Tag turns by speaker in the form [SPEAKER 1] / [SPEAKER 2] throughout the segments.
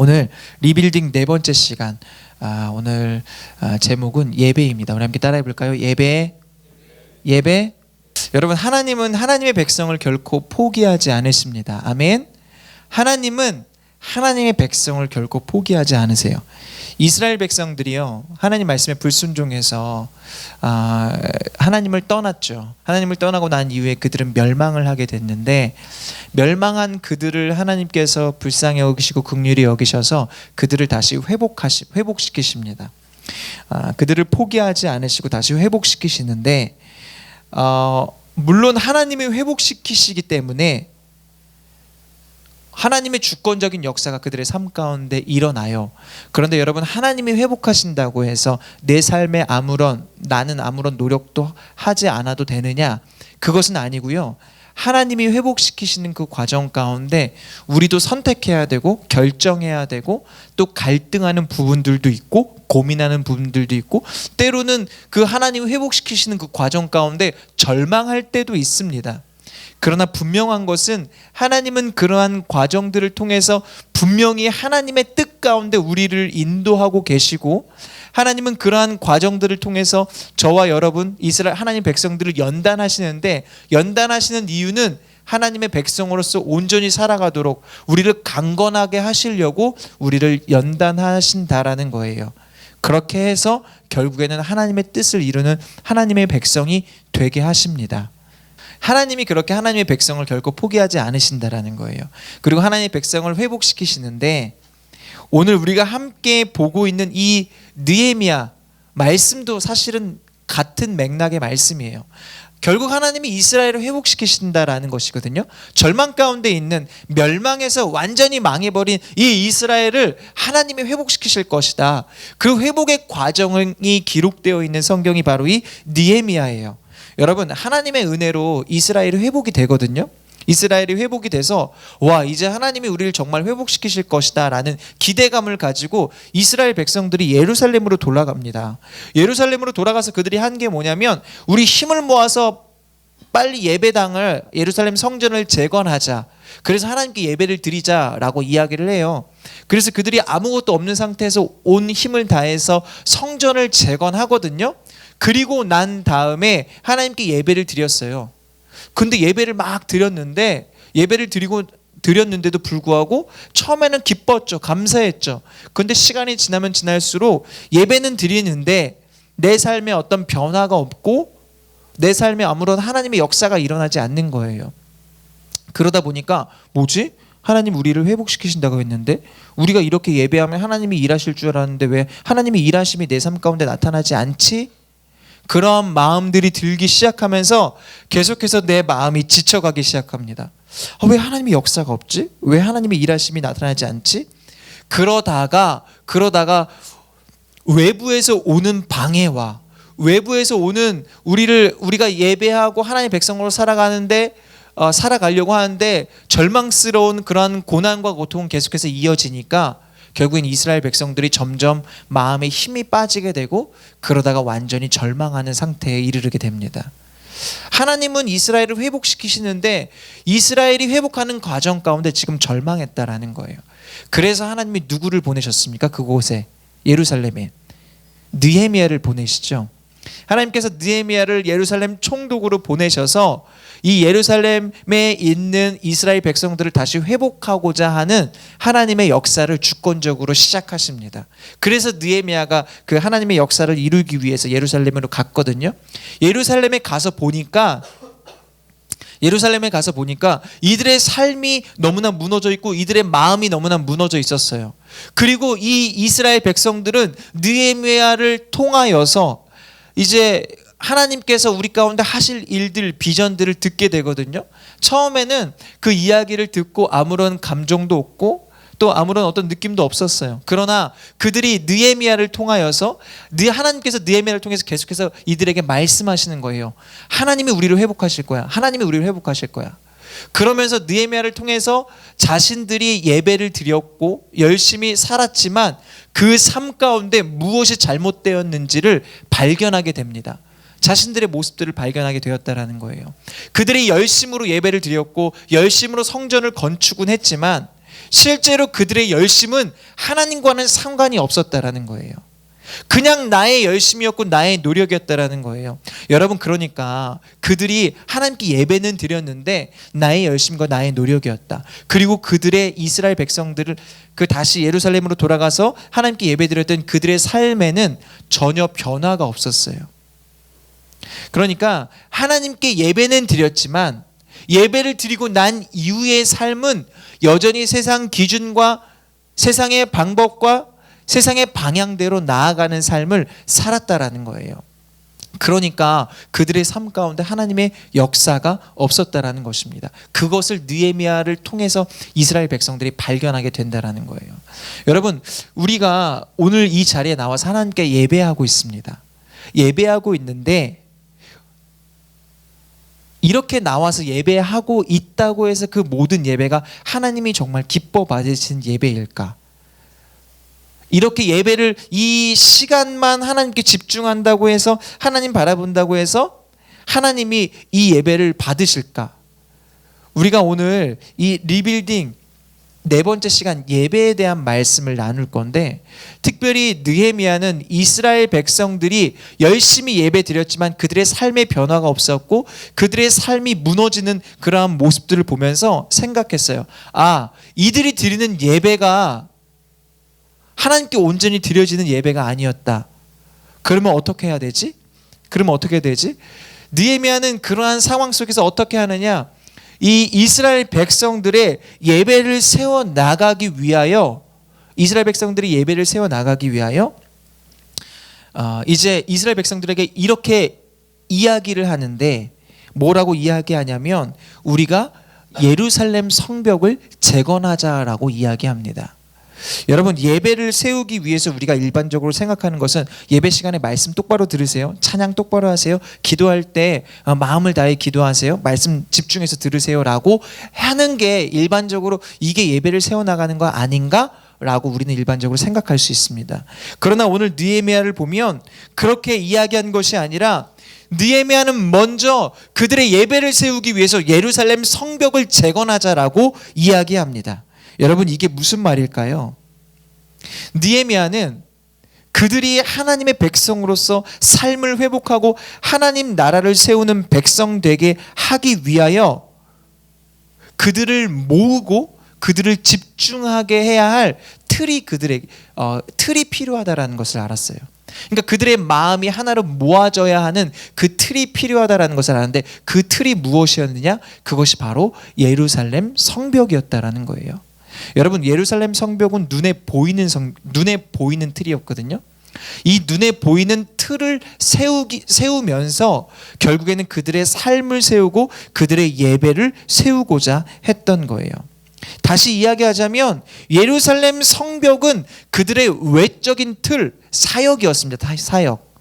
[SPEAKER 1] 오늘 리빌딩 네 번째 시간. 오늘 제목은 예배입니다. 우리 함께 따라해 볼까요? 예배. 여러분, 하나님은 하나님의 백성을 결코 포기하지 않으십니다. 아멘. 하나님은 하나님의 백성을 결코 포기하지 않으세요. 이스라엘 백성들이요, 하나님 말씀에 불순종해서 하나님을 떠났죠. 하나님을 떠나고 난 이후에 그들은 멸망을 하게 됐는데, 멸망한 그들을 하나님께서 불쌍히 여기시고 긍휼히 여기셔서 그들을 다시 회복시키십니다. 그들을 포기하지 않으시고 다시 회복시키시는데, 물론 하나님이 회복시키시기 때문에 하나님의 주권적인 역사가 그들의 삶 가운데 일어나요. 그런데 여러분, 하나님이 회복하신다고 해서 내 삶에 나는 아무런 노력도 하지 않아도 되느냐? 그것은 아니고요. 하나님이 회복시키시는 그 과정 가운데 우리도 선택해야 되고 결정해야 되고, 또 갈등하는 부분들도 있고 고민하는 부분들도 있고, 때로는 그 하나님이 회복시키시는 그 과정 가운데 절망할 때도 있습니다. 그러나 분명한 것은 하나님은 그러한 과정들을 통해서 분명히 하나님의 뜻 가운데 우리를 인도하고 계시고, 하나님은 그러한 과정들을 통해서 저와 여러분 이스라엘 하나님 백성들을 연단하시는데, 연단하시는 이유는 하나님의 백성으로서 온전히 살아가도록 우리를 강건하게 하시려고 우리를 연단하신다라는 거예요. 그렇게 해서 결국에는 하나님의 뜻을 이루는 하나님의 백성이 되게 하십니다. 하나님이 그렇게 하나님의 백성을 결코 포기하지 않으신다라는 거예요. 그리고 하나님의 백성을 회복시키시는데, 오늘 우리가 함께 보고 있는 이 느헤미야 말씀도 사실은 같은 맥락의 말씀이에요. 결국 하나님이 이스라엘을 회복시키신다라는 것이거든요. 절망 가운데 있는, 멸망에서 완전히 망해버린 이 이스라엘을 하나님이 회복시키실 것이다. 그 회복의 과정이 기록되어 있는 성경이 바로 이 느헤미야예요. 여러분, 하나님의 은혜로 이스라엘이 회복이 되거든요. 이스라엘이 회복이 돼서 이제 하나님이 우리를 정말 회복시키실 것이다 라는 기대감을 가지고 이스라엘 백성들이 예루살렘으로 돌아갑니다. 예루살렘으로 돌아가서 그들이 한 게 뭐냐면, 우리 힘을 모아서 빨리 예배당을, 예루살렘 성전을 재건하자. 그래서 하나님께 예배를 드리자라고 이야기를 해요. 그래서 그들이 아무것도 없는 상태에서 온 힘을 다해서 성전을 재건하거든요. 그리고 난 다음에 하나님께 예배를 드렸어요. 근데 예배를 막 드렸는데, 예배를 드렸는데도 불구하고 처음에는 기뻤죠. 감사했죠. 근데 시간이 지나면 지날수록 예배는 드리는데 내 삶에 어떤 변화가 없고 내 삶에 아무런 하나님의 역사가 일어나지 않는 거예요. 그러다 보니까 뭐지? 하나님 우리를 회복시키신다고 했는데, 우리가 이렇게 예배하면 하나님이 일하실 줄 알았는데 왜 하나님의 일하심이 내 삶 가운데 나타나지 않지? 그런 마음들이 들기 시작하면서 계속해서 내 마음이 지쳐가기 시작합니다. 왜 하나님의 역사가 없지? 왜 하나님의 일하심이 나타나지 않지? 그러다가 외부에서 오는 방해와 외부에서 오는 우리가 예배하고 하나님의 백성으로 살아가려고 하는데 절망스러운 그러한 고난과 고통은 계속해서 이어지니까 결국엔 이스라엘 백성들이 점점 마음에 힘이 빠지게 되고, 그러다가 완전히 절망하는 상태에 이르게 됩니다. 하나님은 이스라엘을 회복시키시는데 이스라엘이 회복하는 과정 가운데 지금 절망했다라는 거예요. 그래서 하나님이 누구를 보내셨습니까? 그곳에, 예루살렘에 느헤미야를 보내시죠. 하나님께서 느헤미야를 예루살렘 총독으로 보내셔서 이 예루살렘에 있는 이스라엘 백성들을 다시 회복하고자 하는 하나님의 역사를 주권적으로 시작하십니다. 그래서 느헤미야가 그 하나님의 역사를 이루기 위해서 예루살렘으로 갔거든요. 예루살렘에 가서 보니까 이들의 삶이 너무나 무너져 있고 이들의 마음이 너무나 무너져 있었어요. 그리고 이 이스라엘 백성들은 느헤미야를 통하여서 이제 하나님께서 우리 가운데 하실 일들, 비전들을 듣게 되거든요. 처음에는 그 이야기를 듣고 아무런 감정도 없고 또 아무런 어떤 느낌도 없었어요. 그러나 그들이 느헤미야를 통하여서, 하나님께서 느헤미야를 통해서 계속해서 이들에게 말씀하시는 거예요. 하나님이 우리를 회복하실 거야. 하나님이 우리를 회복하실 거야. 그러면서 느헤미야를 통해서 자신들이 예배를 드렸고 열심히 살았지만 그 삶 가운데 무엇이 잘못되었는지를 발견하게 됩니다. 자신들의 모습들을 발견하게 되었다라는 거예요. 그들이 열심으로 예배를 드렸고 열심으로 성전을 건축은 했지만 실제로 그들의 열심은 하나님과는 상관이 없었다라는 거예요. 그냥 나의 열심이었고 나의 노력이었다라는 거예요. 여러분, 그러니까 그들이 하나님께 예배는 드렸는데 나의 열심과 나의 노력이었다. 그리고 그들의 이스라엘 백성들을 다시 예루살렘으로 돌아가서 하나님께 예배드렸던 그들의 삶에는 전혀 변화가 없었어요. 그러니까 하나님께 예배는 드렸지만 예배를 드리고 난 이후의 삶은 여전히 세상 기준과 세상의 방법과 세상의 방향대로 나아가는 삶을 살았다라는 거예요. 그러니까 그들의 삶 가운데 하나님의 역사가 없었다라는 것입니다. 그것을 느헤미야를 통해서 이스라엘 백성들이 발견하게 된다라는 거예요. 여러분, 우리가 오늘 이 자리에 나와서 하나님께 예배하고 있습니다. 예배하고 있는데 이렇게 나와서 예배하고 있다고 해서 그 모든 예배가 하나님이 정말 기뻐 받으시는 예배일까? 이렇게 예배를 이 시간만 하나님께 집중한다고 해서 하나님 바라본다고 해서 하나님이 이 예배를 받으실까? 우리가 오늘 이 리빌딩 네 번째 시간 예배에 대한 말씀을 나눌 건데, 특별히 느헤미야는 이스라엘 백성들이 열심히 예배 드렸지만 그들의 삶의 변화가 없었고 그들의 삶이 무너지는 그러한 모습들을 보면서 생각했어요. 아, 이들이 드리는 예배가 하나님께 온전히 드려지는 예배가 아니었다. 그러면 어떻게 해야 되지? 느헤미야는 그러한 상황 속에서 어떻게 하느냐? 이 이스라엘 백성들의 예배를 세워 나가기 위하여 이제 이스라엘 백성들에게 이렇게 이야기를 하는데, 뭐라고 이야기하냐면 우리가 예루살렘 성벽을 재건하자라고 이야기합니다. 여러분, 예배를 세우기 위해서 우리가 일반적으로 생각하는 것은 예배 시간에 말씀 똑바로 들으세요, 찬양 똑바로 하세요, 기도할 때 마음을 다해 기도하세요, 말씀 집중해서 들으세요라고 하는 게 일반적으로 이게 예배를 세워나가는 거 아닌가? 라고 우리는 일반적으로 생각할 수 있습니다. 그러나 오늘 느헤미야를 보면 그렇게 이야기한 것이 아니라 느헤미야는 먼저 그들의 예배를 세우기 위해서 예루살렘 성벽을 재건하자라고 이야기합니다. 여러분, 이게 무슨 말일까요? 느헤미야는 그들이 하나님의 백성으로서 삶을 회복하고 하나님 나라를 세우는 백성 되게 하기 위하여 그들을 모으고 그들을 집중하게 해야 할 틀이 필요하다라는 것을 알았어요. 그러니까 그들의 마음이 하나로 모아져야 하는 그 틀이 필요하다라는 것을 아는데, 그 틀이 무엇이었느냐? 그것이 바로 예루살렘 성벽이었다라는 거예요. 여러분, 예루살렘 성벽은 눈에 보이는 틀이었거든요. 이 눈에 보이는 틀을 세우면서 결국에는 그들의 삶을 세우고 그들의 예배를 세우고자 했던 거예요. 다시 이야기하자면 예루살렘 성벽은 그들의 외적인 틀, 사역이었습니다. 사역.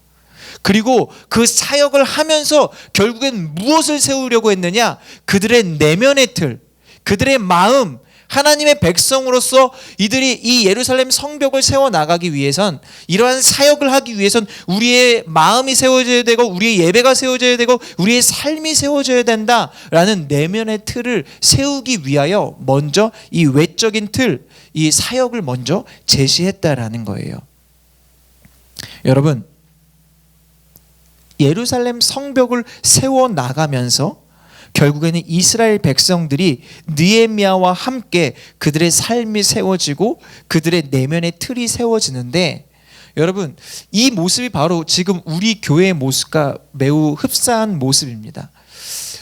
[SPEAKER 1] 그리고 그 사역을 하면서 결국엔 무엇을 세우려고 했느냐? 그들의 내면의 틀, 그들의 마음, 하나님의 백성으로서 이들이 이 예루살렘 성벽을 세워나가기 위해선, 이러한 사역을 하기 위해선 우리의 마음이 세워져야 되고 우리의 예배가 세워져야 되고 우리의 삶이 세워져야 된다라는 내면의 틀을 세우기 위하여 먼저 이 외적인 틀, 이 사역을 먼저 제시했다라는 거예요. 여러분, 예루살렘 성벽을 세워나가면서 결국에는 이스라엘 백성들이 느헤미야와 함께 그들의 삶이 세워지고 그들의 내면의 틀이 세워지는데, 여러분, 이 모습이 바로 지금 우리 교회의 모습과 매우 흡사한 모습입니다.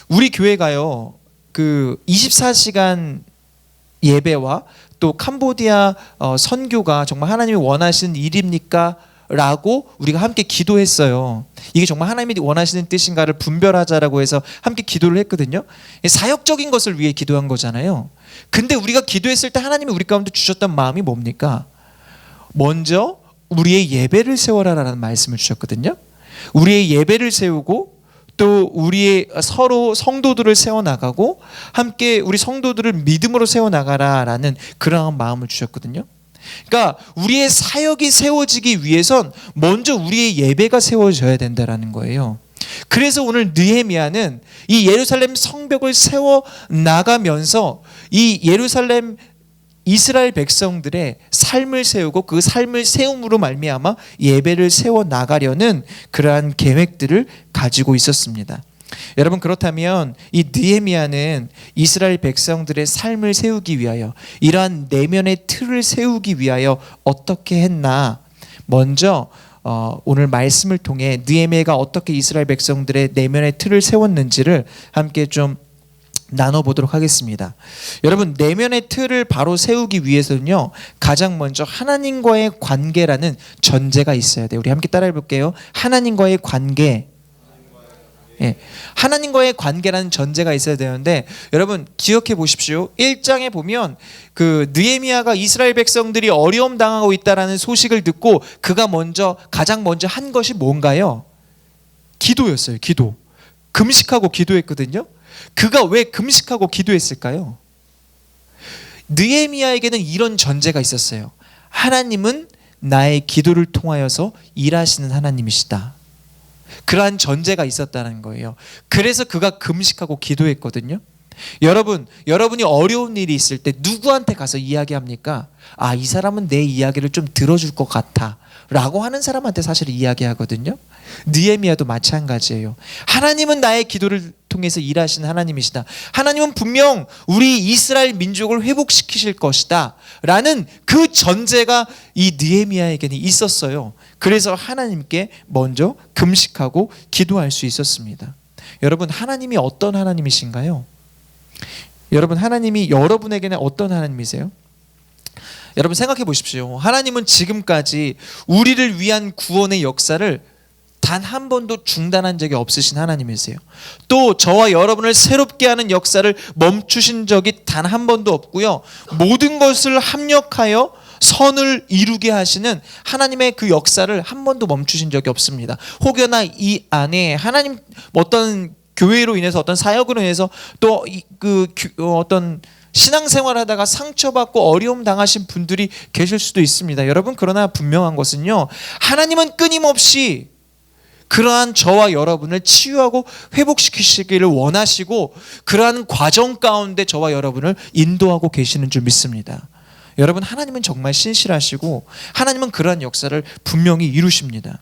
[SPEAKER 1] 우리 교회가요, 그 24시간 예배와 또 캄보디아 선교가 정말 하나님이 원하시는 일입니까? 라고 우리가 함께 기도했어요. 이게 정말 하나님이 원하시는 뜻인가를 분별하자라고 해서 함께 기도를 했거든요. 사역적인 것을 위해 기도한 거잖아요. 근데 우리가 기도했을 때 하나님이 우리 가운데 주셨던 마음이 뭡니까? 먼저 우리의 예배를 세워라라는 말씀을 주셨거든요. 우리의 예배를 세우고 또 우리의 서로 성도들을 세워나가고 함께 우리 성도들을 믿음으로 세워나가라라는 그러한 마음을 주셨거든요. 그러니까 우리의 사역이 세워지기 위해선 먼저 우리의 예배가 세워져야 된다라는 거예요. 그래서 오늘 느헤미야는 이 예루살렘 성벽을 세워 나가면서 이 예루살렘 이스라엘 백성들의 삶을 세우고 그 삶을 세움으로 말미암아 예배를 세워 나가려는 그러한 계획들을 가지고 있었습니다. 여러분, 그렇다면 이 느헤미야는 이스라엘 백성들의 삶을 세우기 위하여, 이러한 내면의 틀을 세우기 위하여 어떻게 했나? 먼저 오늘 말씀을 통해 느헤미야가 어떻게 이스라엘 백성들의 내면의 틀을 세웠는지를 함께 좀 나눠보도록 하겠습니다. 여러분, 내면의 틀을 바로 세우기 위해서는요, 가장 먼저 하나님과의 관계라는 전제가 있어야 돼요. 우리 함께 따라해 볼게요. 하나님과의 관계. 예, 하나님과의 관계라는 전제가 있어야 되는데, 여러분 기억해 보십시오. 1장에 보면 그 느헤미야가 이스라엘 백성들이 어려움 당하고 있다라는 소식을 듣고 그가 가장 먼저 한 것이 뭔가요? 기도였어요. 기도. 금식하고 기도했거든요. 그가 왜 금식하고 기도했을까요? 느헤미야에게는 이런 전제가 있었어요. 하나님은 나의 기도를 통하여서 일하시는 하나님이시다. 그러한 전제가 있었다는 거예요. 그래서 그가 금식하고 기도했거든요. 여러분이 어려운 일이 있을 때 누구한테 가서 이야기합니까? 아, 이 사람은 내 이야기를 좀 들어줄 것 같아 라고 하는 사람한테 사실 이야기하거든요. 느헤미야도 마찬가지예요. 하나님은 나의 기도를 통해서 일하시는 하나님이시다. 하나님은 분명 우리 이스라엘 민족을 회복시키실 것이다 라는 그 전제가 이 느헤미야에게는 있었어요. 그래서 하나님께 먼저 금식하고 기도할 수 있었습니다. 여러분, 하나님이 어떤 하나님이신가요? 여러분, 하나님이 여러분에게는 어떤 하나님이세요? 여러분 생각해 보십시오. 하나님은 지금까지 우리를 위한 구원의 역사를 단 한 번도 중단한 적이 없으신 하나님이세요. 또 저와 여러분을 새롭게 하는 역사를 멈추신 적이 단 한 번도 없고요. 모든 것을 합력하여 선을 이루게 하시는 하나님의 그 역사를 한 번도 멈추신 적이 없습니다. 혹여나 이 안에 하나님 어떤 교회로 인해서, 어떤 사역으로 인해서, 또 어떤 신앙생활 하다가 상처받고 어려움 당하신 분들이 계실 수도 있습니다. 여러분, 그러나 분명한 것은요, 하나님은 끊임없이 그러한 저와 여러분을 치유하고 회복시키시기를 원하시고 그러한 과정 가운데 저와 여러분을 인도하고 계시는 줄 믿습니다. 여러분, 하나님은 정말 신실하시고 하나님은 그러한 역사를 분명히 이루십니다.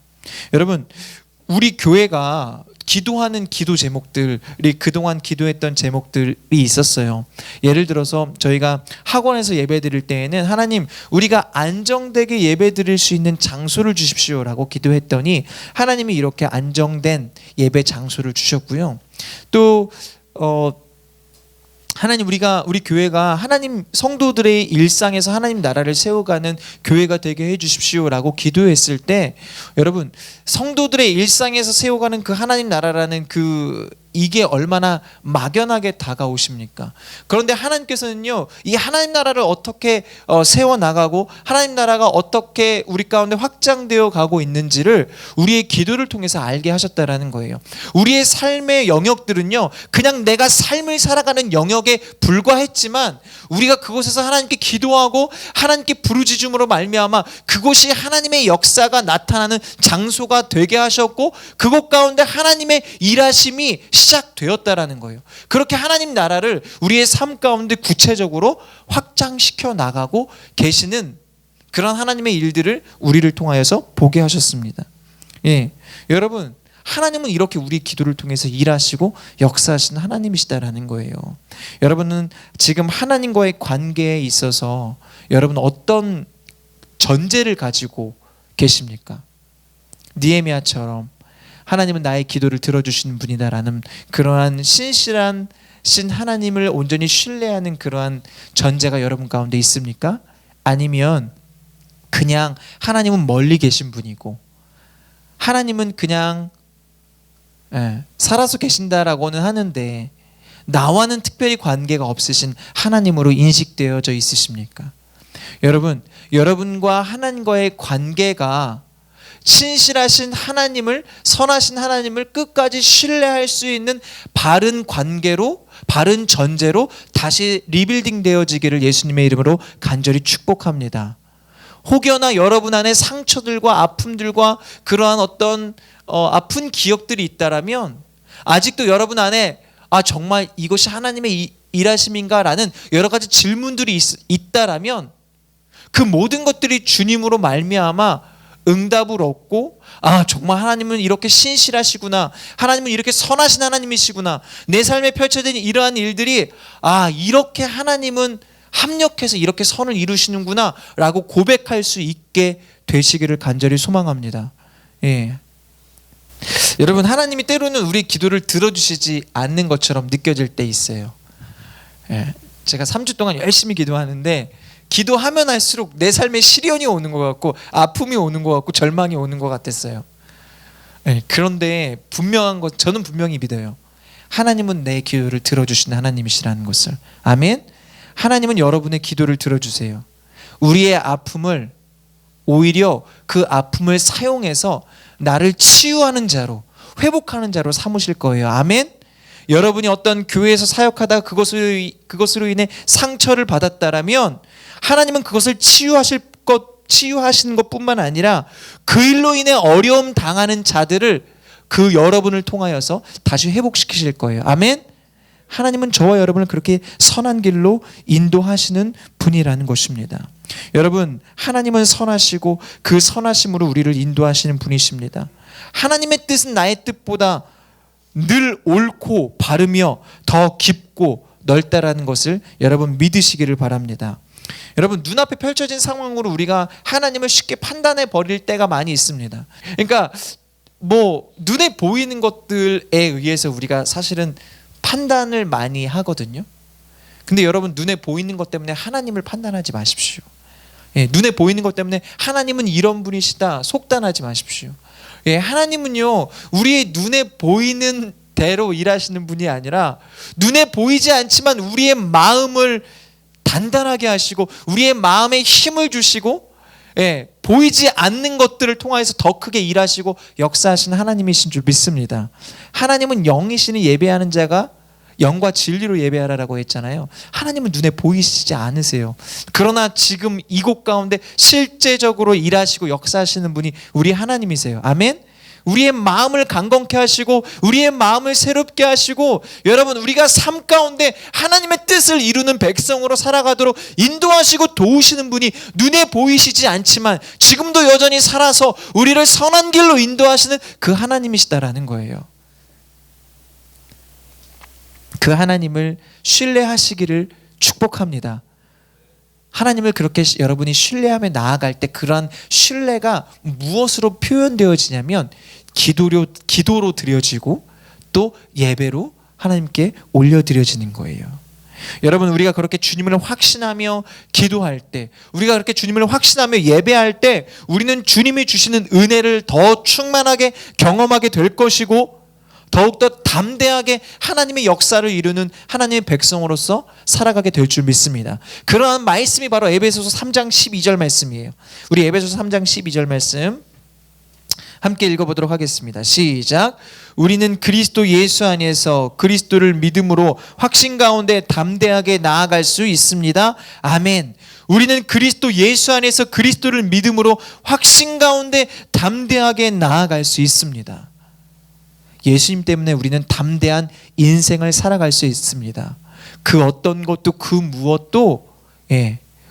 [SPEAKER 1] 여러분, 우리 교회가 기도하는 기도 제목들이 그동안 기도했던 제목들이 있었어요. 예를 들어서 저희가 학원에서 예배 드릴 때에는 하나님, 우리가 안정되게 예배 드릴 수 있는 장소를 주십시오라고 기도했더니 하나님이 이렇게 안정된 예배 장소를 주셨고요. 또 하나님, 우리 교회가 하나님 성도들의 일상에서 하나님 나라를 세워가는 교회가 되게 해주십시오라고 기도했을 때, 여러분, 성도들의 일상에서 세워가는 그 하나님 나라라는 이게 얼마나 막연하게 다가오십니까? 그런데 하나님께서는요, 이 하나님 나라를 어떻게 세워나가고 하나님 나라가 어떻게 우리 가운데 확장되어 가고 있는지를 우리의 기도를 통해서 알게 하셨다라는 거예요. 우리의 삶의 영역들은요, 그냥 내가 삶을 살아가는 영역에 불과했지만 우리가 그곳에서 하나님께 기도하고 하나님께 부르짖음으로 말미암아 그곳이 하나님의 역사가 나타나는 장소가 되게 하셨고 그곳 가운데 하나님의 일하심이 시작되었다라는 거예요. 그렇게 하나님 나라를 우리의 삶 가운데 구체적으로 확장시켜 나가고 계시는 그런 하나님의 일들을 우리를 통하여서 보게 하셨습니다. 예, 여러분, 하나님은 이렇게 우리 기도를 통해서 일하시고 역사하시는 하나님이시다라는 거예요. 여러분은 지금 하나님과의 관계에 있어서 여러분 어떤 전제를 가지고 계십니까? 느헤미야처럼 하나님은 나의 기도를 들어주시는 분이다라는 그러한 신실한 신 하나님을 온전히 신뢰하는 그러한 전제가 여러분 가운데 있습니까? 아니면 그냥 하나님은 멀리 계신 분이고 하나님은 그냥 살아서 계신다라고는 하는데 나와는 특별히 관계가 없으신 하나님으로 인식되어져 있으십니까? 여러분과 하나님과의 관계가 신실하신 하나님을, 선하신 하나님을 끝까지 신뢰할 수 있는 바른 관계로, 바른 전제로 다시 리빌딩 되어지기를 예수님의 이름으로 간절히 축복합니다. 혹여나 여러분 안에 상처들과 아픔들과 그러한 어떤 아픈 기억들이 있다라면 아직도 여러분 안에 아 정말 이것이 하나님의 일하심인가라는 여러 가지 질문들이 있다라면 그 모든 것들이 주님으로 말미암아 응답을 얻고 아 정말 하나님은 이렇게 신실하시구나, 하나님은 이렇게 선하신 하나님이시구나, 내 삶에 펼쳐진 이러한 일들이 아 이렇게 하나님은 합력해서 이렇게 선을 이루시는구나 라고 고백할 수 있게 되시기를 간절히 소망합니다. 예. 여러분, 하나님이 때로는 우리 기도를 들어주시지 않는 것처럼 느껴질 때 있어요. 예. 제가 3주 동안 열심히 기도하는데 기도하면 할수록 내 삶에 시련이 오는 것 같고 아픔이 오는 것 같고 절망이 오는 것 같았어요. 예. 그런데 분명한 것, 저는 분명히 믿어요. 하나님은 내 기도를 들어주시는 하나님이시라는 것을. 아멘. 하나님은 여러분의 기도를 들어주세요. 우리의 아픔을 오히려 그 아픔을 사용해서 나를 치유하는 자로, 회복하는 자로 삼으실 거예요. 아멘. 여러분이 어떤 교회에서 사역하다가 그것으로 인해 상처를 받았다라면 하나님은 그것을 치유하시는 것뿐만 아니라 그 일로 인해 어려움 당하는 자들을 그 여러분을 통하여서 다시 회복시키실 거예요. 아멘. 하나님은 저와 여러분을 그렇게 선한 길로 인도하시는 분이라는 것입니다. 여러분, 하나님은 선하시고 그 선하심으로 우리를 인도하시는 분이십니다. 하나님의 뜻은 나의 뜻보다 늘 옳고 바르며 더 깊고 넓다라는 것을 여러분 믿으시기를 바랍니다. 여러분, 눈앞에 펼쳐진 상황으로 우리가 하나님을 쉽게 판단해 버릴 때가 많이 있습니다. 그러니까 눈에 보이는 것들에 의해서 우리가 사실은 판단을 많이 하거든요. 근데 여러분, 눈에 보이는 것 때문에 하나님을 판단하지 마십시오. 예, 눈에 보이는 것 때문에 하나님은 이런 분이시다 속단하지 마십시오. 예, 하나님은요 우리의 눈에 보이는 대로 일하시는 분이 아니라 눈에 보이지 않지만 우리의 마음을 단단하게 하시고 우리의 마음에 힘을 주시고 예, 보이지 않는 것들을 통해서 더 크게 일하시고 역사하시는 하나님이신 줄 믿습니다. 하나님은 영이시니 예배하는 자가 영과 진리로 예배하라라고 했잖아요. 하나님은 눈에 보이시지 않으세요. 그러나 지금 이곳 가운데 실제적으로 일하시고 역사하시는 분이 우리 하나님이세요. 아멘. 우리의 마음을 강건케 하시고 우리의 마음을 새롭게 하시고 여러분, 우리가 삶 가운데 하나님의 뜻을 이루는 백성으로 살아가도록 인도하시고 도우시는 분이 눈에 보이시지 않지만 지금도 여전히 살아서 우리를 선한 길로 인도하시는 그 하나님이시다라는 거예요. 그 하나님을 신뢰하시기를 축복합니다. 하나님을 그렇게 여러분이 신뢰하며 나아갈 때 그러한 신뢰가 무엇으로 표현되어지냐면 기도로 드려지고 또 예배로 하나님께 올려드려지는 거예요. 여러분, 우리가 그렇게 주님을 확신하며 기도할 때, 우리가 그렇게 주님을 확신하며 예배할 때 우리는 주님이 주시는 은혜를 더 충만하게 경험하게 될 것이고 더욱더 담대하게 하나님의 역사를 이루는 하나님의 백성으로서 살아가게 될 줄 믿습니다. 그러한 말씀이 바로 에베소서 3장 12절 말씀이에요. 우리 에베소서 3장 12절 말씀 함께 읽어보도록 하겠습니다. 시작. 우리는 그리스도 예수 안에서 그리스도를 믿음으로 확신 가운데 담대하게 나아갈 수 있습니다. 아멘. 우리는 그리스도 예수 안에서 그리스도를 믿음으로 확신 가운데 담대하게 나아갈 수 있습니다. 예수님 때문에 우리는 담대한 인생을 살아갈 수 있습니다. 그 어떤 것도 그 무엇도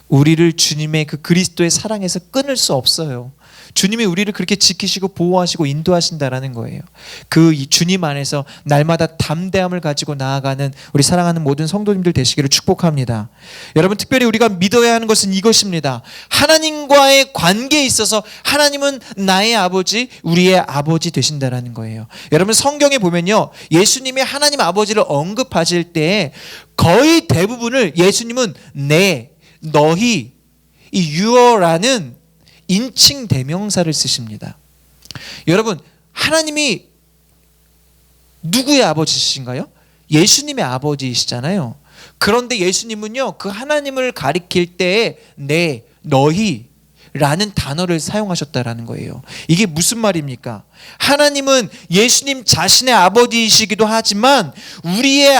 [SPEAKER 1] 우리를 주님의 그 그리스도의 사랑에서 끊을 수 없어요. 주님이 우리를 그렇게 지키시고 보호하시고 인도하신다라는 거예요. 그 주님 안에서 날마다 담대함을 가지고 나아가는 우리 사랑하는 모든 성도님들 되시기를 축복합니다. 여러분, 특별히 우리가 믿어야 하는 것은 이것입니다. 하나님과의 관계에 있어서 하나님은 나의 아버지, 우리의 아버지 되신다라는 거예요. 여러분, 성경에 보면요, 예수님이 하나님 아버지를 언급하실 때 거의 대부분을 예수님은 내, 너희, 이 you라는 인칭 대명사를 쓰십니다. 여러분, 하나님이 누구의 아버지신가요? 예수님의 아버지이시잖아요. 그런데 예수님은요, 그 하나님을 가리킬 때에 내, 너희 라는 단어를 사용하셨다라는 거예요. 이게 무슨 말입니까? 하나님은 예수님 자신의 아버지이시기도 하지만 우리의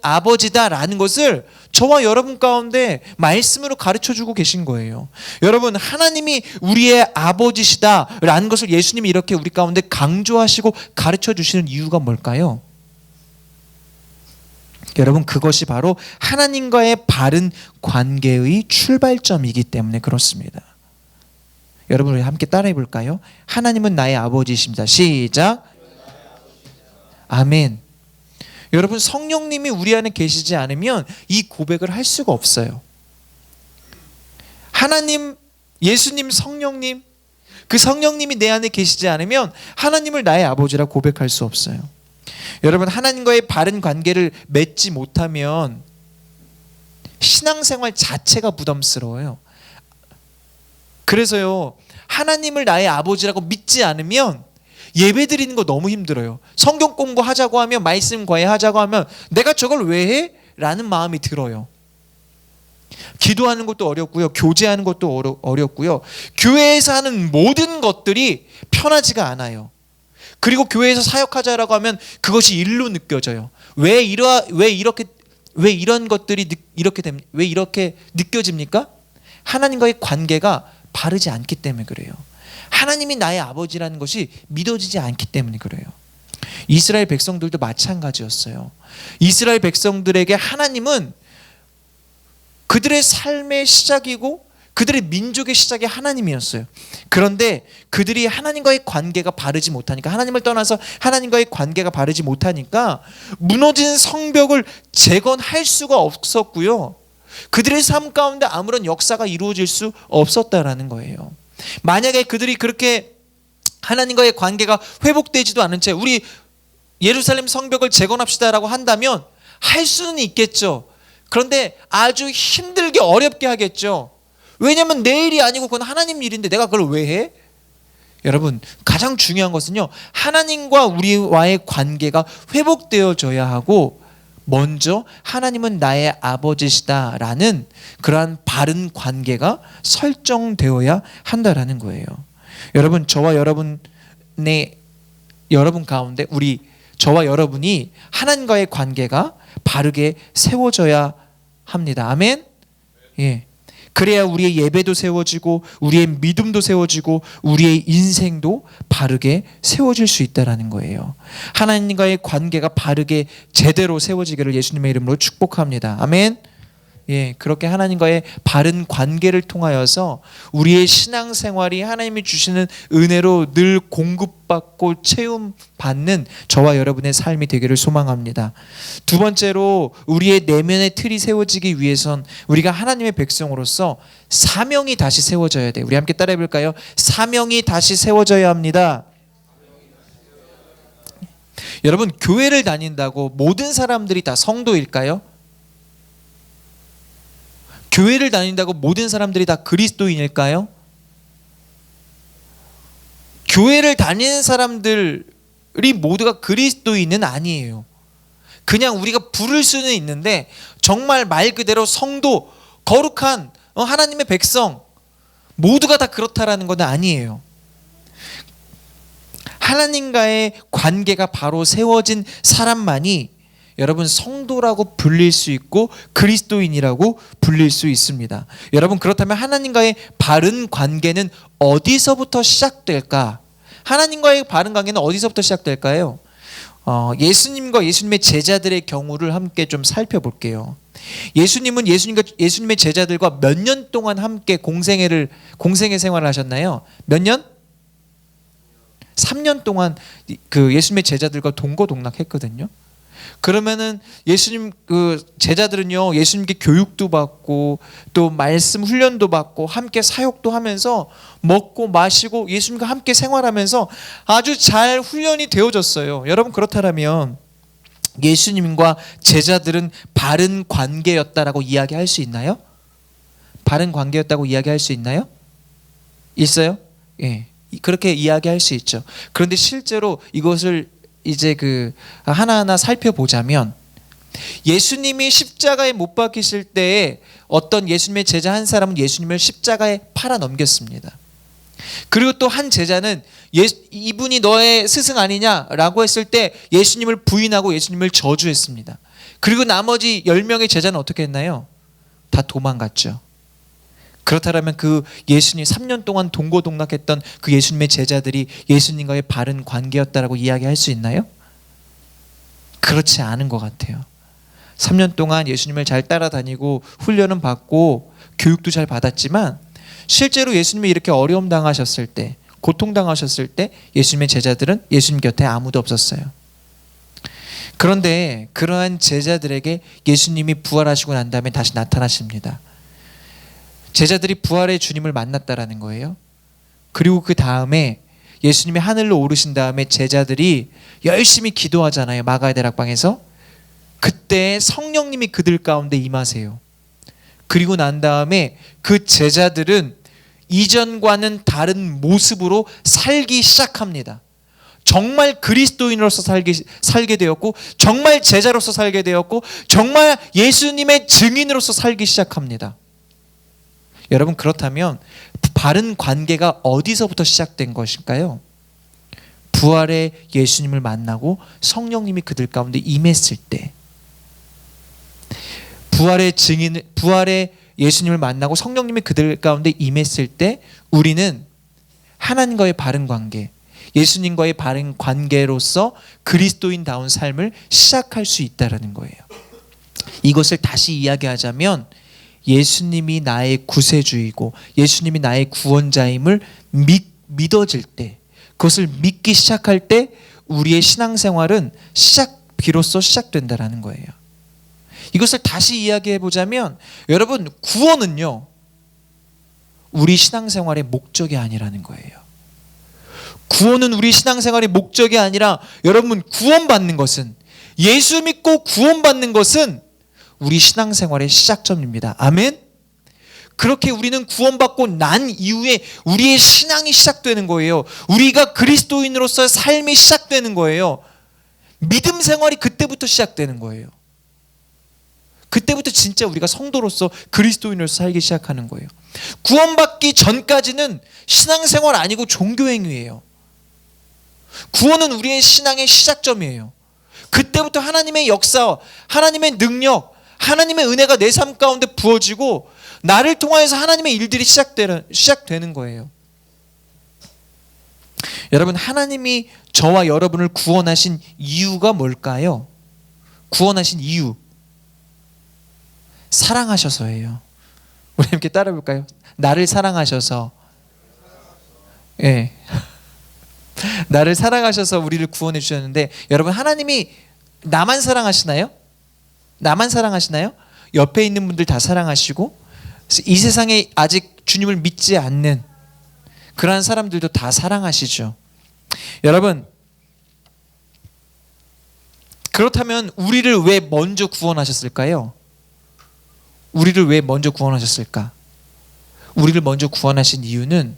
[SPEAKER 1] 아버지다라는 것을 저와 여러분 가운데 말씀으로 가르쳐주고 계신 거예요. 여러분, 하나님이 우리의 아버지시다라는 것을 예수님이 이렇게 우리 가운데 강조하시고 가르쳐주시는 이유가 뭘까요? 여러분, 그것이 바로 하나님과의 바른 관계의 출발점이기 때문에 그렇습니다. 여러분, 우리 함께 따라해 볼까요? 하나님은 나의 아버지이십니다. 시작. 아멘. 여러분, 성령님이 우리 안에 계시지 않으면 이 고백을 할 수가 없어요. 하나님, 예수님, 성령님, 그 성령님이 내 안에 계시지 않으면 하나님을 나의 아버지라 고백할 수 없어요. 여러분, 하나님과의 바른 관계를 맺지 못하면 신앙생활 자체가 부담스러워요. 그래서요, 하나님을 나의 아버지라고 믿지 않으면 예배 드리는 거 너무 힘들어요. 성경 공부하자고 하면, 말씀 과외하자고 하면 내가 저걸 왜 해? 라는 마음이 들어요. 기도하는 것도 어렵고요, 교제하는 것도 어렵고요, 교회에서 하는 모든 것들이 편하지가 않아요. 그리고 교회에서 사역하자라고 하면 그것이 일로 느껴져요. 왜 이런 것들이 왜 이렇게 느껴집니까? 하나님과의 관계가 바르지 않기 때문에 그래요. 하나님이 나의 아버지라는 것이 믿어지지 않기 때문에 그래요. 이스라엘 백성들도 마찬가지였어요. 이스라엘 백성들에게 하나님은 그들의 삶의 시작이고 그들의 민족의 시작이 하나님이었어요. 그런데 그들이 하나님과의 관계가 바르지 못하니까, 하나님을 떠나서 하나님과의 관계가 바르지 못하니까 무너진 성벽을 재건할 수가 없었고요, 그들의 삶 가운데 아무런 역사가 이루어질 수 없었다라는 거예요. 만약에 그들이 그렇게 하나님과의 관계가 회복되지도 않은 채 우리 예루살렘 성벽을 재건합시다라고 한다면 할 수는 있겠죠. 그런데 아주 힘들게 어렵게 하겠죠. 왜냐하면 내 일이 아니고 그건 하나님 일인데 내가 그걸 왜 해? 여러분, 가장 중요한 것은요, 하나님과 우리와의 관계가 회복되어져야 하고, 먼저 하나님은 나의 아버지시다라는 그러한 바른 관계가 설정되어야 한다라는 거예요. 여러분, 여러분 가운데 저와 여러분이 하나님과의 관계가 바르게 세워져야 합니다. 아멘. 예. 그래야 우리의 예배도 세워지고 우리의 믿음도 세워지고 우리의 인생도 바르게 세워질 수 있다라는 거예요. 하나님과의 관계가 바르게 제대로 세워지기를 예수님의 이름으로 축복합니다. 아멘. 예, 그렇게 하나님과의 바른 관계를 통하여서 우리의 신앙생활이 하나님이 주시는 은혜로 늘 공급받고 채움받는 저와 여러분의 삶이 되기를 소망합니다. 두 번째로, 우리의 내면의 틀이 세워지기 위해선 우리가 하나님의 백성으로서 사명이 다시 세워져야 돼요. 우리 함께 따라해 볼까요? 사명이 다시 세워져야 합니다. 여러분, 교회를 다닌다고 모든 사람들이 다 성도일까요? 교회를 다닌다고 모든 사람들이 다 그리스도인일까요? 교회를 다니는 사람들이 모두가 그리스도인은 아니에요. 그냥 우리가 부를 수는 있는데 정말 말 그대로 성도, 거룩한 하나님의 백성 모두가 다 그렇다라는 건 아니에요. 하나님과의 관계가 바로 세워진 사람만이 여러분 성도라고 불릴 수 있고 그리스도인이라고 불릴 수 있습니다. 여러분, 그렇다면 하나님과의 바른 관계는 어디서부터 시작될까? 하나님과의 바른 관계는 어디서부터 시작될까요? 예수님과 예수님의 제자들의 경우를 함께 좀 살펴볼게요. 예수님은 예수님의 제자들과 몇 년 동안 함께 공생애 생활을 하셨나요? 몇 년? 3년 동안 그 예수님의 제자들과 동고동락했거든요. 그러면은 예수님 제자들은요, 예수님께 교육도 받고 또 말씀 훈련도 받고 함께 사역도 하면서 먹고 마시고 예수님과 함께 생활하면서 아주 잘 훈련이 되어졌어요. 여러분, 그렇다면 예수님과 제자들은 바른 관계였다라고 이야기할 수 있나요? 바른 관계였다고 이야기할 수 있나요? 있어요? 예, 그렇게 이야기할 수 있죠. 그런데 실제로 이것을 이제 하나하나 살펴보자면, 예수님이 십자가에 못 박히실 때에 어떤 예수님의 제자 한 사람은 예수님을 십자가에 팔아 넘겼습니다. 그리고 또 한 제자는 이분이 너의 스승 아니냐라고 했을 때 예수님을 부인하고 예수님을 저주했습니다. 그리고 나머지 10명의 제자는 어떻게 했나요? 다 도망갔죠. 그렇다면 예수님 3년 동안 동고동락했던 그 예수님의 제자들이 예수님과의 바른 관계였다라고 이야기할 수 있나요? 그렇지 않은 것 같아요. 3년 동안 예수님을 잘 따라다니고 훈련은 받고 교육도 잘 받았지만 실제로 예수님이 이렇게 어려움 당하셨을 때, 고통 당하셨을 때 예수님의 제자들은 예수님 곁에 아무도 없었어요. 그런데 그러한 제자들에게 예수님이 부활하시고 난 다음에 다시 나타나십니다. 제자들이 부활의 주님을 만났다라는 거예요. 그리고 그 다음에 예수님이 하늘로 오르신 다음에 제자들이 열심히 기도하잖아요. 마가의 다락방에서. 그때 성령님이 그들 가운데 임하세요. 그리고 난 다음에 그 제자들은 이전과는 다른 모습으로 살기 시작합니다. 정말 그리스도인으로서 살게 되었고, 정말 제자로서 살게 되었고, 정말 예수님의 증인으로서 살기 시작합니다. 여러분, 그렇다면 바른 관계가 어디서부터 시작된 것일까요? 부활의 예수님을 만나고 성령님이 그들 가운데 임했을 때, 부활의 예수님을 만나고 성령님이 그들 가운데 임했을 때 우리는 하나님과의 바른 관계, 예수님과의 바른 관계로서 그리스도인다운 삶을 시작할 수 있다는 거예요. 이것을 다시 이야기하자면 예수님이 나의 구세주이고 예수님이 나의 구원자임을 믿어질 때, 그것을 믿기 시작할 때 우리의 신앙생활은 비로소 시작된다는 거예요. 이것을 다시 이야기해 보자면 여러분, 구원은요 우리 신앙생활의 목적이 아니라는 거예요. 구원은 우리 신앙생활의 목적이 아니라, 여러분, 구원받는 것은, 예수 믿고 구원받는 것은 우리 신앙생활의 시작점입니다. 아멘. 그렇게 우리는 구원받고 난 이후에 우리의 신앙이 시작되는 거예요. 우리가 그리스도인으로서의 삶이 시작되는 거예요. 믿음 생활이 그때부터 시작되는 거예요. 그때부터 진짜 우리가 성도로서 그리스도인으로서 살기 시작하는 거예요. 구원받기 전까지는 신앙생활 아니고 종교행위예요. 구원은 우리의 신앙의 시작점이에요. 그때부터 하나님의 역사, 하나님의 능력, 하나님의 은혜가 내 삶 가운데 부어지고 나를 통하여서 하나님의 일들이 시작되는 거예요. 여러분, 하나님이 저와 여러분을 구원하신 이유가 뭘까요? 구원하신 이유, 사랑하셔서예요. 우리 함께 따라 볼까요? 나를 사랑하셔서. 예. 나를 사랑하셔서 우리를 구원해 주셨는데, 여러분, 하나님이 나만 사랑하시나요? 나만 사랑하시나요? 옆에 있는 분들 다 사랑하시고, 이 세상에 아직 주님을 믿지 않는 그러한 사람들도 다 사랑하시죠. 여러분, 그렇다면 우리를 왜 먼저 구원하셨을까요? 우리를 왜 먼저 구원하셨을까? 우리를 먼저 구원하신 이유는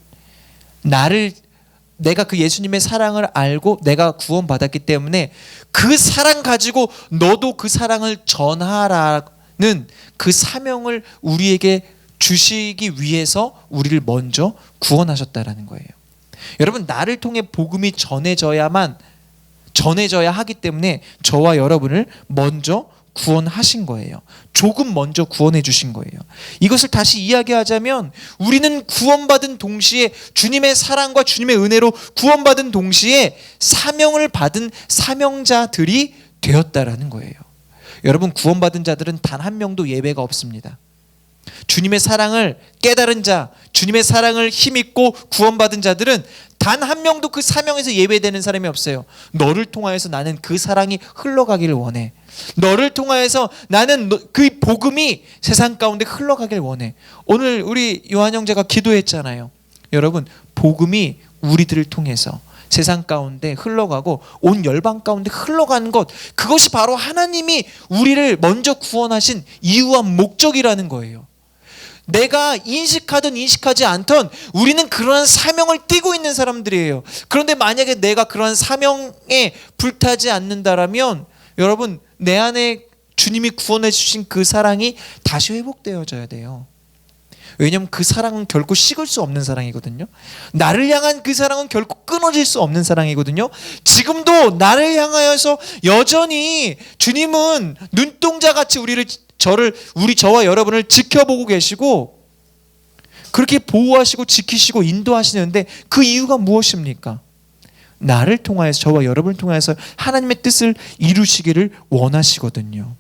[SPEAKER 1] 내가 그 예수님의 사랑을 알고 내가 구원받았기 때문에 그 사랑 가지고 너도 그 사랑을 전하라는 그 사명을 우리에게 주시기 위해서 우리를 먼저 구원하셨다라는 거예요. 여러분, 나를 통해 복음이 전해져야 하기 때문에 저와 여러분을 먼저 구원하신 거예요. 조금 먼저 구원해 주신 거예요. 이것을 다시 이야기하자면 우리는 구원받은 동시에, 주님의 사랑과 주님의 은혜로 구원받은 동시에 사명을 받은 사명자들이 되었다라는 거예요. 여러분, 구원받은 자들은 단 한 명도 예외가 없습니다. 주님의 사랑을 깨달은 자, 주님의 사랑을 힘입고 구원받은 자들은 단 한 명도 그 사명에서 예외되는 사람이 없어요. 너를 통하여서 나는 그 사랑이 흘러가기를 원해. 너를 통하여서 나는 그 복음이 세상 가운데 흘러가길 원해. 오늘 우리 요한 형제가 기도했잖아요. 여러분, 복음이 우리들을 통해서 세상 가운데 흘러가고 온 열방 가운데 흘러가는 것, 그것이 바로 하나님이 우리를 먼저 구원하신 이유와 목적이라는 거예요. 내가 인식하든 인식하지 않든 우리는 그러한 사명을 띠고 있는 사람들이에요. 그런데 만약에 내가 그러한 사명에 불타지 않는다라면 여러분, 내 안에 주님이 구원해 주신 그 사랑이 다시 회복되어져야 돼요. 왜냐하면 그 사랑은 결코 식을 수 없는 사랑이거든요. 나를 향한 그 사랑은 결코 끊어질 수 없는 사랑이거든요. 지금도 나를 향하여서 여전히 주님은 눈동자같이 저와 여러분을 지켜보고 계시고 그렇게 보호하시고 지키시고 인도하시는데, 그 이유가 무엇입니까? 나를 통하여서, 저와 여러분을 통하여서 하나님의 뜻을 이루시기를 원하시거든요.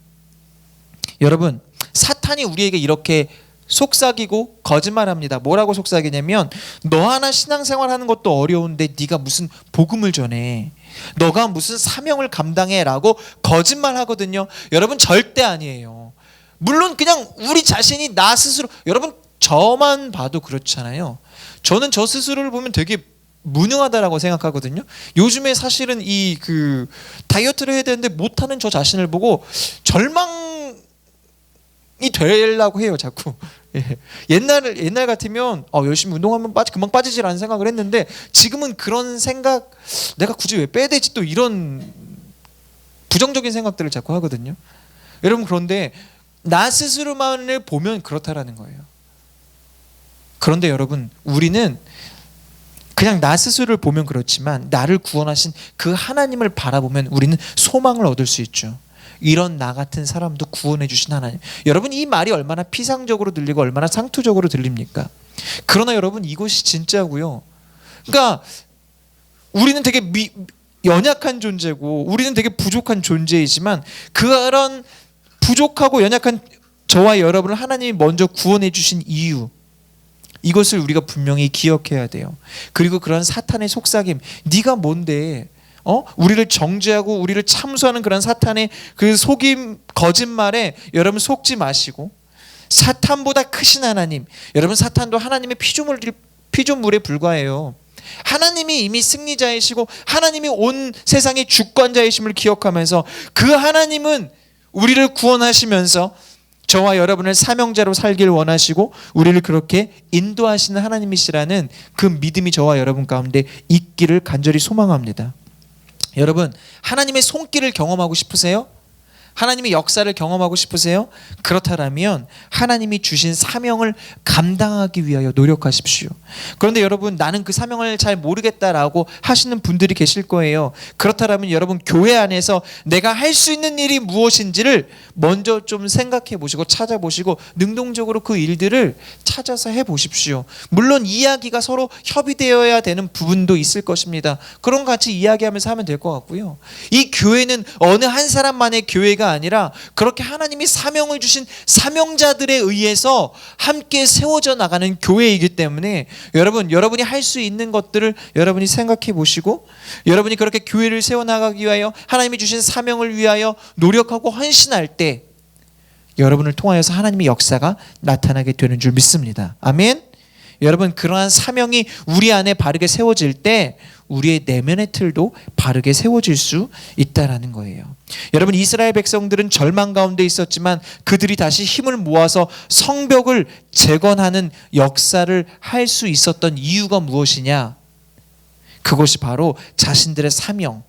[SPEAKER 1] 여러분, 사탄이 우리에게 이렇게 속삭이고 거짓말합니다. 뭐라고 속삭이냐면, 너 하나 신앙생활 하는 것도 어려운데 네가 무슨 복음을 전해, 너가 무슨 사명을 감당해 라고 거짓말하거든요. 여러분, 절대 아니에요. 물론 그냥 우리 자신이 나 스스로, 여러분 저만 봐도 그렇잖아요. 저는 저 스스로를 보면 되게 무능하다라고 생각하거든요. 요즘에 사실은 이 다이어트를 해야 되는데 못하는 저 자신을 보고 절망이 되려고 해요, 자꾸. 예. 옛날 같으면 열심히 운동하면 금방 빠지지라는 생각을 했는데, 지금은 그런 생각, 내가 굳이 왜 빼야 되지, 또 이런 부정적인 생각들을 자꾸 하거든요. 여러분, 그런데 나 스스로만을 보면 그렇다라는 거예요. 그런데 여러분, 우리는 그냥 나 스스로를 보면 그렇지만 나를 구원하신 그 하나님을 바라보면 우리는 소망을 얻을 수 있죠. 이런 나 같은 사람도 구원해 주신 하나님. 여러분, 이 말이 얼마나 피상적으로 들리고 얼마나 상투적으로 들립니까? 그러나 여러분, 이것이 진짜고요. 그러니까 우리는 되게 연약한 존재고 우리는 되게 부족한 존재이지만, 그런 부족하고 연약한 저와 여러분을 하나님이 먼저 구원해 주신 이유, 이것을 우리가 분명히 기억해야 돼요. 그리고 그런 사탄의 속삭임, 네가 뭔데 우리를 정죄하고 우리를 참소하는 그런 사탄의 그 속임, 거짓말에 여러분 속지 마시고, 사탄보다 크신 하나님, 여러분 사탄도 하나님의 피조물에 불과해요. 하나님이 이미 승리자이시고 하나님이 온 세상의 주권자이심을 기억하면서, 그 하나님은 우리를 구원하시면서 저와 여러분을 사명자로 살길 원하시고 우리를 그렇게 인도하시는 하나님이시라는 그 믿음이 저와 여러분 가운데 있기를 간절히 소망합니다. 여러분, 하나님의 손길을 경험하고 싶으세요? 하나님의 역사를 경험하고 싶으세요? 그렇다면 하나님이 주신 사명을 감당하기 위하여 노력하십시오. 그런데 여러분, 나는 그 사명을 잘 모르겠다라고 하시는 분들이 계실 거예요. 그렇다면 여러분, 교회 안에서 내가 할 수 있는 일이 무엇인지를 먼저 좀 생각해 보시고 찾아보시고 능동적으로 그 일들을 찾아서 해 보십시오. 물론 이야기가 서로 협의되어야 되는 부분도 있을 것입니다. 그런 거 같이 이야기하면서 하면 될 것 같고요. 이 교회는 어느 한 사람만의 교회가 아니라 그렇게 하나님이 사명을 주신 사명자들에 의해서 함께 세워져 나가는 교회이기 때문에 여러분이 할 수 있는 것들을 여러분이 생각해 보시고, 여러분이 그렇게 교회를 세워나가기 위하여 하나님이 주신 사명을 위하여 노력하고 헌신할 때 여러분을 통하여서 하나님의 역사가 나타나게 되는 줄 믿습니다. 아멘. 여러분, 그러한 사명이 우리 안에 바르게 세워질 때 우리의 내면의 틀도 바르게 세워질 수 있다라는 거예요. 여러분, 이스라엘 백성들은 절망 가운데 있었지만 그들이 다시 힘을 모아서 성벽을 재건하는 역사를 할 수 있었던 이유가 무엇이냐? 그것이 바로 자신들의 사명,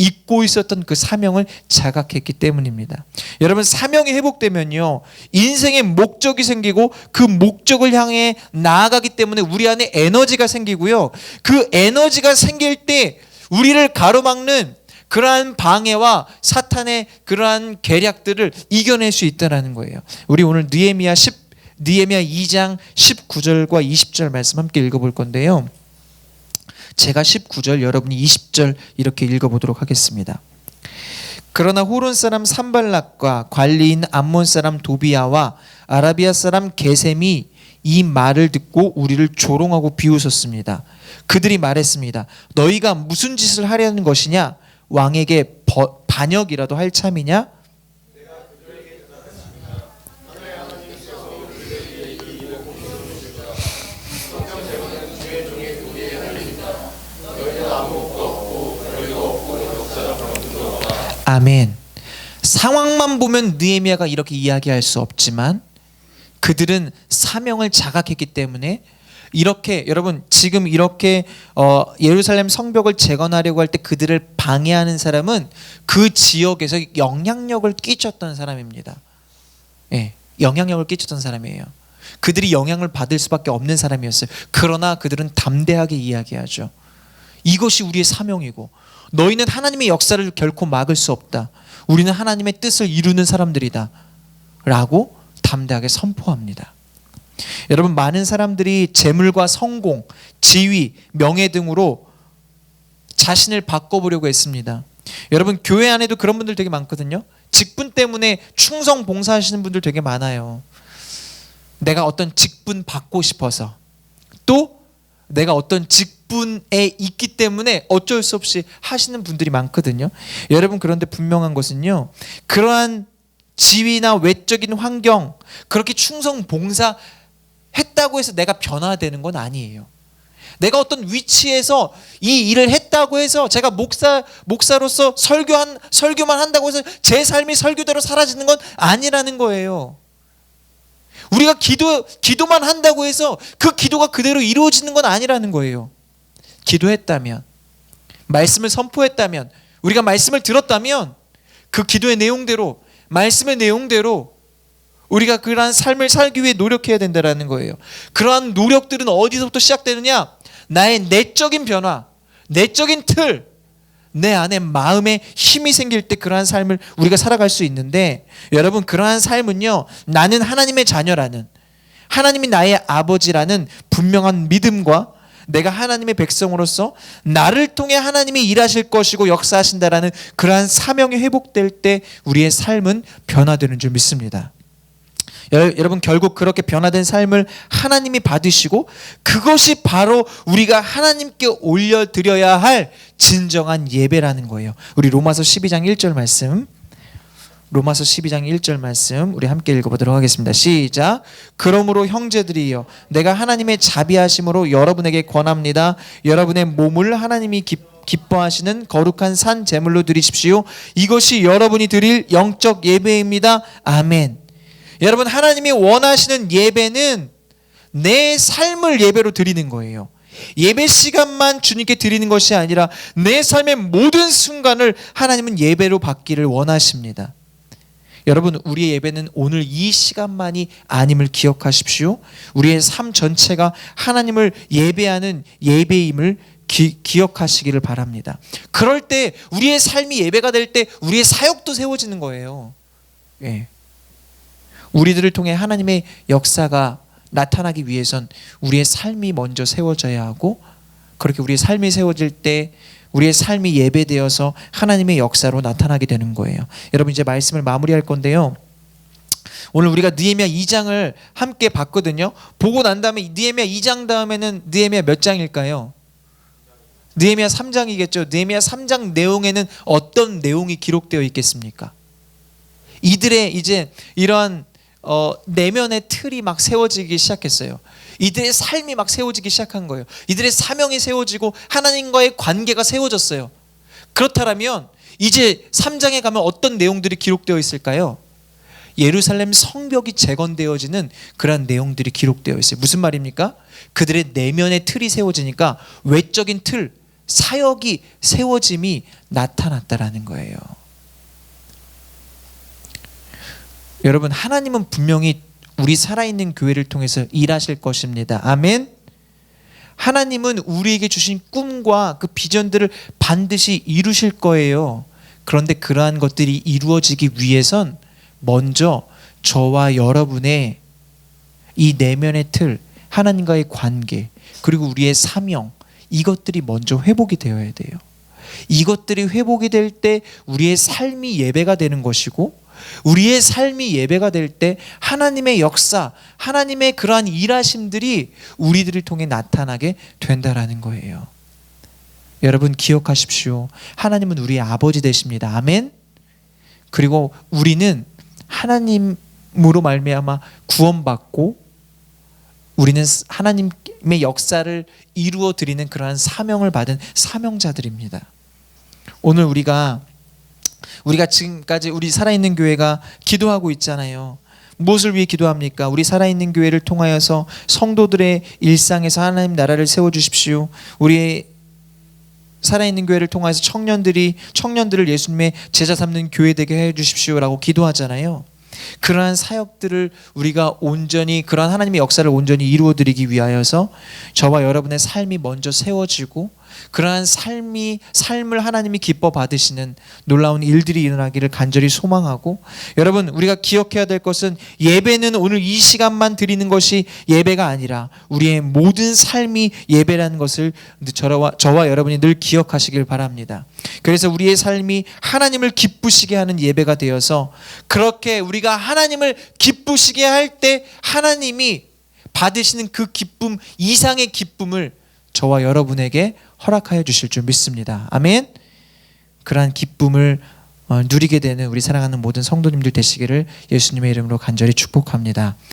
[SPEAKER 1] 잊고 있었던 그 사명을 자각했기 때문입니다. 여러분, 사명이 회복되면요, 인생의 목적이 생기고 그 목적을 향해 나아가기 때문에 우리 안에 에너지가 생기고요, 그 에너지가 생길 때 우리를 가로막는 그러한 방해와 사탄의 그러한 계략들을 이겨낼 수 있다는 거예요. 우리 오늘 느헤미야 2장 19절과 20절 말씀 함께 읽어볼 건데요, 제가 19절, 여러분이 20절 이렇게 읽어보도록 하겠습니다. 그러나 호론 사람 산발락과 관리인 암몬 사람 도비야와 아라비아 사람 게셈이 이 말을 듣고 우리를 조롱하고 비웃었습니다. 그들이 말했습니다. 너희가 무슨 짓을 하려는 것이냐? 왕에게 반역이라도 할 참이냐? 아멘. 상황만 보면 느헤미야가 이렇게 이야기할 수 없지만 그들은 사명을 자각했기 때문에 이렇게, 여러분 지금 이렇게 예루살렘 성벽을 재건하려고 할 때 그들을 방해하는 사람은 그 지역에서 영향력을 끼쳤던 사람입니다. 예, 영향력을 끼쳤던 사람이에요. 그들이 영향을 받을 수밖에 없는 사람이었어요. 그러나 그들은 담대하게 이야기하죠. 이것이 우리의 사명이고 너희는 하나님의 역사를 결코 막을 수 없다. 우리는 하나님의 뜻을 이루는 사람들이다 라고 담대하게 선포합니다. 여러분, 많은 사람들이 재물과 성공, 지위, 명예 등으로 자신을 바꿔보려고 했습니다. 여러분, 교회 안에도 그런 분들 되게 많거든요. 직분 때문에 충성 봉사하시는 분들 되게 많아요. 내가 어떤 직분 받고 싶어서, 또 내가 어떤 직분에 있기 때문에 어쩔 수 없이 하시는 분들이 많거든요. 여러분, 그런데 분명한 것은요, 그러한 지위나 외적인 환경, 그렇게 충성 봉사했다고 해서 내가 변화되는 건 아니에요. 내가 어떤 위치에서 이 일을 했다고 해서 제가 목사로서 설교만 한다고 해서 제 삶이 설교대로 사라지는 건 아니라는 거예요. 우리가 기도만 한다고 해서 그 기도가 그대로 이루어지는 건 아니라는 거예요. 기도했다면, 말씀을 선포했다면, 우리가 말씀을 들었다면 그 기도의 내용대로, 말씀의 내용대로 우리가 그러한 삶을 살기 위해 노력해야 된다는 거예요. 그러한 노력들은 어디서부터 시작되느냐? 나의 내적인 변화, 내적인 틀, 내 안에 마음에 힘이 생길 때 그러한 삶을 우리가 살아갈 수 있는데, 여러분, 그러한 삶은요, 나는 하나님의 자녀라는, 하나님이 나의 아버지라는 분명한 믿음과 내가 하나님의 백성으로서 나를 통해 하나님이 일하실 것이고 역사하신다라는 그러한 사명이 회복될 때 우리의 삶은 변화되는 줄 믿습니다. 여러분, 결국 그렇게 변화된 삶을 하나님이 받으시고 그것이 바로 우리가 하나님께 올려드려야 할 진정한 예배라는 거예요. 우리 로마서 12장 1절 말씀, 로마서 12장 1절 말씀 우리 함께 읽어보도록 하겠습니다. 시작. 그러므로 형제들이여, 내가 하나님의 자비하심으로 여러분에게 권합니다. 여러분의 몸을 하나님이 기뻐하시는 거룩한 산 제물로 드리십시오. 이것이 여러분이 드릴 영적 예배입니다. 아멘. 여러분, 하나님이 원하시는 예배는 내 삶을 예배로 드리는 거예요. 예배 시간만 주님께 드리는 것이 아니라 내 삶의 모든 순간을 하나님은 예배로 받기를 원하십니다. 여러분, 우리의 예배는 오늘 이 시간만이 아님을 기억하십시오. 우리의 삶 전체가 하나님을 예배하는 예배임을 기억하시기를 바랍니다. 그럴 때 우리의 삶이 예배가 될 때 우리의 사역도 세워지는 거예요. 예. 우리들을 통해 하나님의 역사가 나타나기 위해선 우리의 삶이 먼저 세워져야 하고, 그렇게 우리의 삶이 세워질 때 우리의 삶이 예배되어서 하나님의 역사로 나타나게 되는 거예요. 여러분, 이제 말씀을 마무리할 건데요, 오늘 우리가 느헤미야 2장을 함께 봤거든요. 보고 난 다음에 느헤미야 2장 다음에는 느헤미야 몇 장일까요? 느헤미야 3장이겠죠. 느헤미야 3장 내용에는 어떤 내용이 기록되어 있겠습니까? 이들의 이제 이러한 내면의 틀이 막 세워지기 시작했어요. 이들의 삶이 막 세워지기 시작한 거예요. 이들의 사명이 세워지고 하나님과의 관계가 세워졌어요. 그렇다면 이제 3장에 가면 어떤 내용들이 기록되어 있을까요? 예루살렘 성벽이 재건되어지는 그런 내용들이 기록되어 있어요. 무슨 말입니까? 그들의 내면의 틀이 세워지니까 외적인 틀, 사역이 세워짐이 나타났다라는 거예요. 여러분, 하나님은 분명히 우리 살아있는 교회를 통해서 일하실 것입니다. 아멘. 하나님은 우리에게 주신 꿈과 그 비전들을 반드시 이루실 거예요. 그런데 그러한 것들이 이루어지기 위해선 먼저 저와 여러분의 이 내면의 틀, 하나님과의 관계, 그리고 우리의 사명, 이것들이 먼저 회복이 되어야 돼요. 이것들이 회복이 될 때 우리의 삶이 예배가 되는 것이고, 우리의 삶이 예배가 될 때 하나님의 역사, 하나님의 그러한 일하심들이 우리들을 통해 나타나게 된다라는 거예요. 여러분, 기억하십시오. 하나님은 우리의 아버지 되십니다. 아멘. 그리고 우리는 하나님으로 말미암아 구원받고 우리는 하나님의 역사를 이루어 드리는 그러한 사명을 받은 사명자들입니다. 오늘 우리가 지금까지 우리 살아있는 교회가 기도하고 있잖아요. 무엇을 위해 기도합니까? 우리 살아있는 교회를 통하여서 성도들의 일상에서 하나님 나라를 세워주십시오. 우리 살아있는 교회를 통해서 청년들을 예수님의 제자 삼는 교회 되게 해주십시오라고 기도하잖아요. 그러한 사역들을 우리가 온전히, 그러한 하나님의 역사를 온전히 이루어드리기 위하여서 저와 여러분의 삶이 먼저 세워지고 그러한 삶을 하나님이 기뻐 받으시는 놀라운 일들이 일어나기를 간절히 소망하고, 여러분 우리가 기억해야 될 것은 예배는 오늘 이 시간만 드리는 것이 예배가 아니라 우리의 모든 삶이 예배라는 것을 저와 여러분이 늘 기억하시길 바랍니다. 그래서 우리의 삶이 하나님을 기쁘시게 하는 예배가 되어서, 그렇게 우리가 하나님을 기쁘시게 할 때 하나님이 받으시는 그 기쁨 이상의 기쁨을 저와 여러분에게 허락하여 주실 줄 믿습니다. 아멘. 그러한 기쁨을 누리게 되는 우리 사랑하는 모든 성도님들 되시기를 예수님의 이름으로 간절히 축복합니다.